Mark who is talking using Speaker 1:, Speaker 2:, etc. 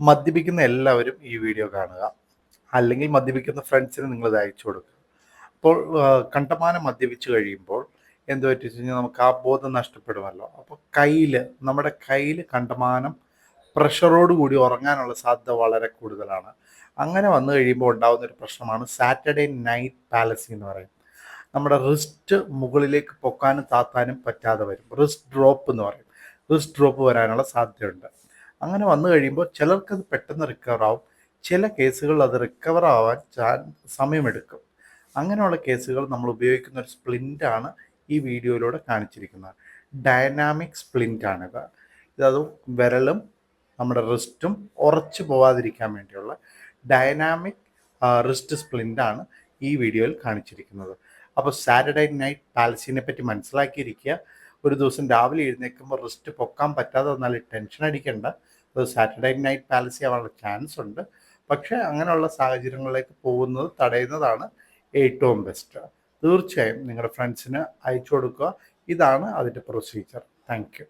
Speaker 1: മദ്യപിക്കുന്ന എല്ലാവരും ഈ വീഡിയോ കാണുക, അല്ലെങ്കിൽ മദ്യപിക്കുന്ന ഫ്രണ്ട്സിന് നിങ്ങളിത് അയച്ചു കൊടുക്കുക. അപ്പോൾ കണ്ടമാനം മദ്യപിച്ച് കഴിയുമ്പോൾ എന്ത് പറ്റി വെച്ച് കഴിഞ്ഞാൽ നമുക്ക് ആ ബോധം നഷ്ടപ്പെടുമല്ലോ. അപ്പോൾ നമ്മുടെ കയ്യിൽ കണ്ടമാനം പ്രഷറോട് കൂടി ഉറങ്ങാനുള്ള സാധ്യത വളരെ കൂടുതലാണ്. അങ്ങനെ വന്നു കഴിയുമ്പോൾ ഉണ്ടാകുന്ന ഒരു പ്രശ്നമാണ് സാറ്റർഡേ നൈറ്റ് പാലസി എന്ന് പറയും. നമ്മുടെ റിസ്റ്റ് മുകളിലേക്ക് പൊക്കാനും താത്താനും പറ്റാതെ വരും. റിസ്റ്റ് ഡ്രോപ്പ് എന്ന് പറയും. റിസ്റ്റ് ഡ്രോപ്പ് വരാനുള്ള സാധ്യതയുണ്ട്. അങ്ങനെ വന്നു കഴിയുമ്പോൾ ചിലർക്കത് പെട്ടെന്ന് റിക്കവർ ആവും, ചില കേസുകളിൽ അത് റിക്കവർ ആവാൻ സമയമെടുക്കും. അങ്ങനെയുള്ള കേസുകൾ നമ്മൾ ഉപയോഗിക്കുന്ന ഒരു സ്പ്ലിൻ്റാണ് ഈ വീഡിയോയിലൂടെ കാണിച്ചിരിക്കുന്നത്. ഡൈനാമിക് സ്പ്ലിൻ്റാണിത്. ഇതത് വിരലും നമ്മുടെ റിസ്റ്റും ഉറച്ചു പോവാതിരിക്കാൻ വേണ്ടിയുള്ള ഡൈനാമിക് റിസ്റ്റ് സ്പ്ലിൻ്റാണ് ഈ വീഡിയോയിൽ കാണിച്ചിരിക്കുന്നത്. അപ്പോൾ സാറ്റർഡേ നൈറ്റ് പാലസിനെ പറ്റി മനസ്സിലാക്കിയിരിക്കുക. ഒരു ദിവസം രാവിലെ എഴുന്നേൽക്കുമ്പോൾ റിസ്റ്റ് പൊക്കാൻ പറ്റാതെ വന്നാൽ ടെൻഷൻ അടിക്കേണ്ട. അത് സാറ്റർഡേ നൈറ്റ് പാലസി ആവാനുള്ള ചാൻസ് ഉണ്ട്. പക്ഷേ അങ്ങനെയുള്ള സാഹചര്യങ്ങളിലേക്ക് പോകുന്നത് തടയുന്നതാണ് ഏറ്റവും ബെസ്റ്റ്. തീർച്ചയായും നിങ്ങളുടെ ഫ്രണ്ട്സിന് അയച്ചു കൊടുക്കുക. ഇതാണ് അതിൻ്റെ പ്രൊസീജിയർ. Thank you.